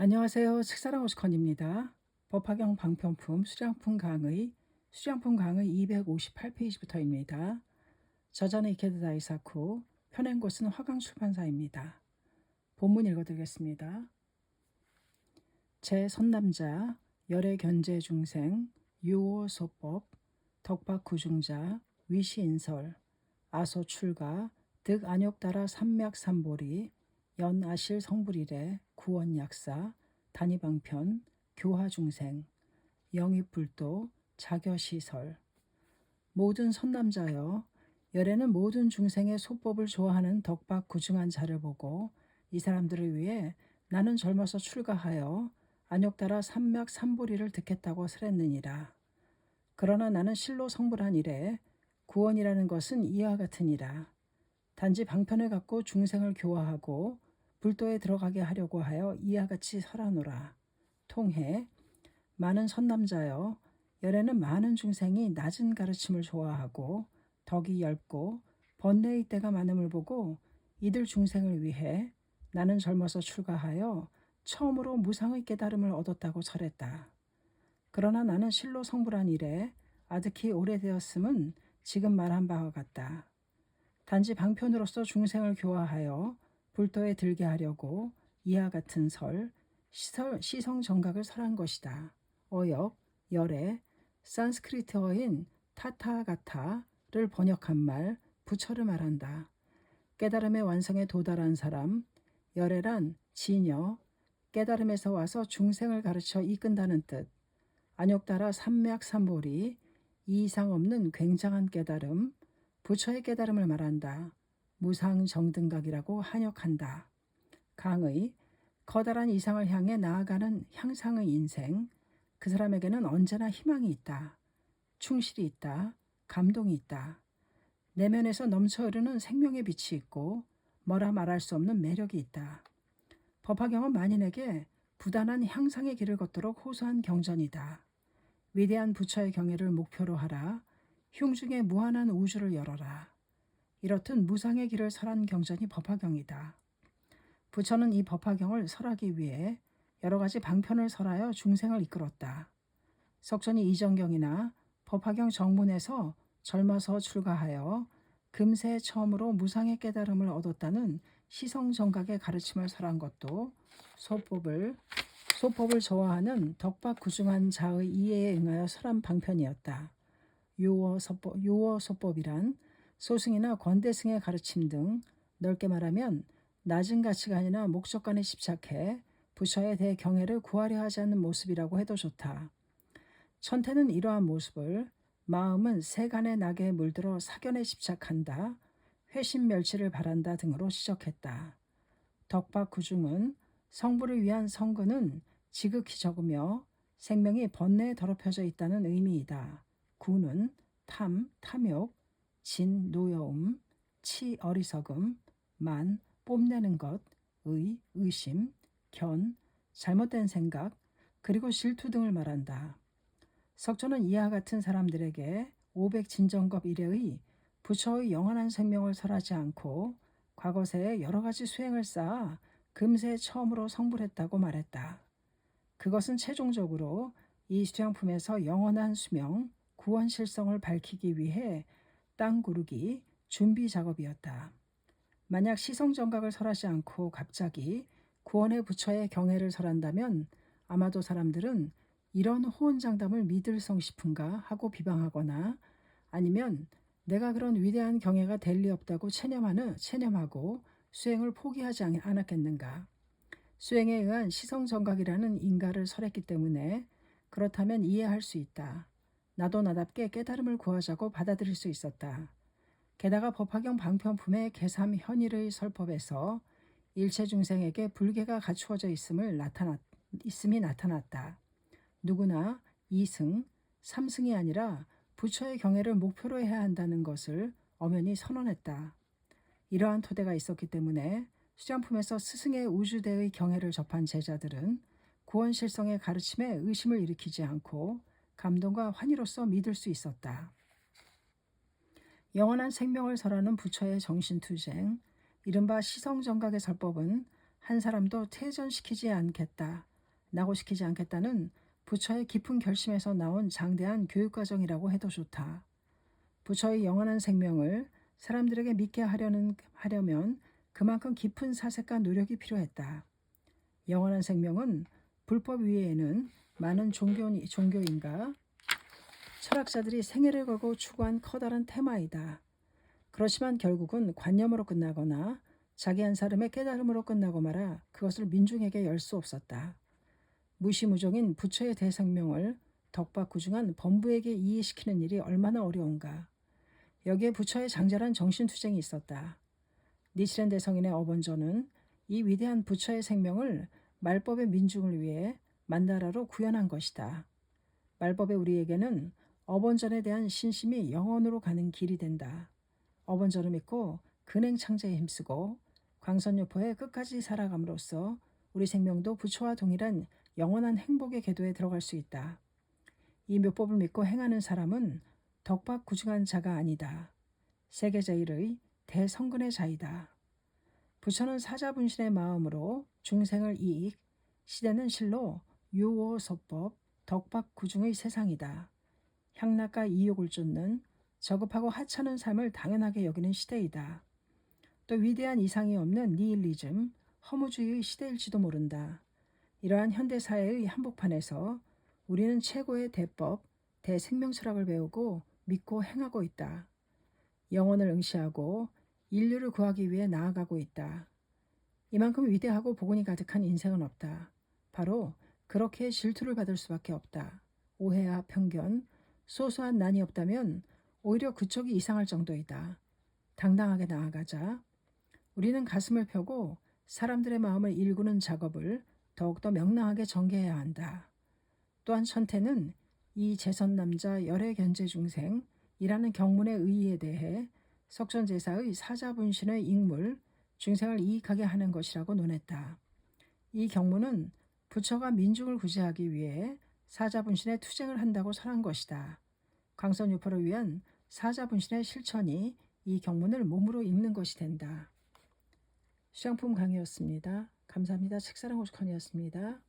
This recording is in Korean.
안녕하세요. 식사랑 오스컨입니다. 법화경 방편품 수량품 강의 258페이지부터입니다. 저자는 이케다 다이사쿠, 펴낸 곳은 화강출판사입니다. 본문 읽어드리겠습니다. 제 선남자, 열애견제 중생, 유오소법, 덕박구중자, 위시인설, 아소출가, 득안욕따라 삼맥삼보리, 연아실 성불이래, 구원약사, 단위방편, 교화중생, 영입불도, 자겨시설. 모든 선남자여, 열애는 모든 중생의 소법을 좋아하는 덕박구중한 자를 보고 이 사람들을 위해 나는 젊어서 출가하여 안욕따라 삼맥삼보리를 득했다고 설했느니라. 그러나 나는 실로 성불한 이래 구원이라는 것은 이와 같으니라. 단지 방편을 갖고 중생을 교화하고 불도에 들어가게 하려고 하여 이와 같이 설하노라. 통해 많은 선남자여, 열애는 많은 중생이 낮은 가르침을 좋아하고 덕이 얇고 번뇌의 때가 많음을 보고 이들 중생을 위해 나는 젊어서 출가하여 처음으로 무상의 깨달음을 얻었다고 설했다. 그러나 나는 실로 성불한 이래 아득히 오래되었음은 지금 말한 바와 같다. 단지 방편으로서 중생을 교화하여 불도에 들게 하려고 이와 같은 시성정각을 설한 것이다. 어역, 열애, 산스크리트어인 타타가타를 번역한 말, 부처를 말한다. 깨달음의 완성에 도달한 사람, 열애란 지녀, 깨달음에서 와서 중생을 가르쳐 이끈다는 뜻. 안욕따라 삼맥삼보리, 이상 없는 굉장한 깨달음, 부처의 깨달음을 말한다. 무상정등각이라고 한역한다. 강의, 커다란 이상을 향해 나아가는 향상의 인생, 그 사람에게는 언제나 희망이 있다. 충실이 있다. 감동이 있다. 내면에서 넘쳐 흐르는 생명의 빛이 있고 뭐라 말할 수 없는 매력이 있다. 법화경은 만인에게 부단한 향상의 길을 걷도록 호소한 경전이다. 위대한 부처의 경애를 목표로 하라. 흉중에 무한한 우주를 열어라. 이렇듯 무상의 길을 설한 경전이 법화경이다. 부처는 이 법화경을 설하기 위해 여러 가지 방편을 설하여 중생을 이끌었다. 석전이 이정경이나 법화경 정문에서 젊어서 출가하여 금세 처음으로 무상의 깨달음을 얻었다는 시성정각의 가르침을 설한 것도 소법을 좋아하는 덕박구중한 자의 이해에 응하여 설한 방편이었다. 요어소법이란 소승이나 권대승의 가르침 등 넓게 말하면 낮은 가치관이나 목적관에 집착해 부처에 대해 경애를 구하려 하지 않는 모습이라고 해도 좋다. 천태는 이러한 모습을 마음은 세간의 낙에 물들어 사견에 집착한다, 회심멸치를 바란다 등으로 지적했다. 덕박구중은 성불을 위한 성근은 지극히 적으며 생명이 번뇌에 더럽혀져 있다는 의미이다. 구는 탐, 탐욕, 진, 노여움, 치, 어리석음, 만, 뽐내는 것, 의심, 견, 잘못된 생각, 그리고 질투 등을 말한다. 석조는 이와 같은 사람들에게 500진정겁 이래의 부처의 영원한 생명을 설하지 않고 과거세에 여러 가지 수행을 쌓아 금세 처음으로 성불했다고 말했다. 그것은 최종적으로 이 수양품에서 영원한 수명, 구원실성을 밝히기 위해 땅 구르기 준비 작업이었다. 만약 시성정각을 설하지 않고 갑자기 구원의 부처의 경애를 설한다면 아마도 사람들은 이런 호언장담을 믿을성 싶은가 하고 비방하거나 아니면 내가 그런 위대한 경애가 될 리 없다고 체념하고 수행을 포기하지 않았겠는가. 수행에 의한 시성정각이라는 인가를 설했기 때문에 그렇다면 이해할 수 있다. 나도 나답게 깨달음을 구하자고 받아들일 수 있었다. 게다가 법화경 방편품의 개삼 현일의 설법에서 일체 중생에게 불계가 갖추어져 있음이 나타났다. 누구나 2승, 3승이 아니라 부처의 경애를 목표로 해야 한다는 것을 엄연히 선언했다. 이러한 토대가 있었기 때문에 수장품에서 스승의 우주대의 경애를 접한 제자들은 구원실성의 가르침에 의심을 일으키지 않고 감동과 환희로서 믿을 수 있었다. 영원한 생명을 설하는 부처의 정신투쟁, 이른바 시성정각의 설법은 한 사람도 퇴전시키지 않겠다. 낙오시키지 않겠다는 부처의 깊은 결심에서 나온 장대한 교육과정이라고 해도 좋다. 부처의 영원한 생명을 사람들에게 믿게 하려면 그만큼 깊은 사색과 노력이 필요했다. 영원한 생명은 불법 위에는 많은 종교인과 철학자들이 생애를 걸고 추구한 커다란 테마이다. 그렇지만 결국은 관념으로 끝나거나 자기 한 사람의 깨달음으로 끝나고 말아 그것을 민중에게 열 수 없었다. 무시무종인 부처의 대생명을 덕박구중한 범부에게 이해시키는 일이 얼마나 어려운가. 여기에 부처의 장절한 정신투쟁이 있었다. 니치렌 대성인의 어번저는 이 위대한 부처의 생명을 말법의 민중을 위해 만다라로 구현한 것이다. 말법의 우리에게는 어번전에 대한 신심이 영원으로 가는 길이 된다. 어번전을 믿고 근행창제에 힘쓰고 광선유포에 끝까지 살아감으로써 우리 생명도 부처와 동일한 영원한 행복의 궤도에 들어갈 수 있다. 이 묘법을 믿고 행하는 사람은 덕박구중한 자가 아니다. 세계제일의 대성근의 자이다. 부처는 사자분신의 마음으로 중생을 이익, 시대는 실로 유오소법, 덕박구중의 세상이다. 향락과 이욕을 쫓는 저급하고 하찮은 삶을 당연하게 여기는 시대이다. 또 위대한 이상이 없는 니힐리즘, 허무주의의 시대일지도 모른다. 이러한 현대사회의 한복판에서 우리는 최고의 대법, 대생명철학을 배우고 믿고 행하고 있다. 영혼을 응시하고 인류를 구하기 위해 나아가고 있다. 이만큼 위대하고 복운이 가득한 인생은 없다. 바로 그렇게 질투를 받을 수밖에 없다. 오해와 편견, 소소한 난이 없다면 오히려 그쪽이 이상할 정도이다. 당당하게 나아가자. 우리는 가슴을 펴고 사람들의 마음을 일구는 작업을 더욱더 명랑하게 전개해야 한다. 또한 천태는 이 재선남자 열애견제 중생이라는 경문의 의의에 대해 석전제사의 사자분신의 익물, 중생을 이익하게 하는 것이라고 논했다. 이 경문은 부처가 민중을 구제하기 위해 사자분신의 투쟁을 한다고 설한 것이다. 광선유포를 위한 사자분신의 실천이 이 경문을 몸으로 읽는 것이 된다. 수양품 강의였습니다. 감사합니다. 책사랑 오죽헌이었습니다.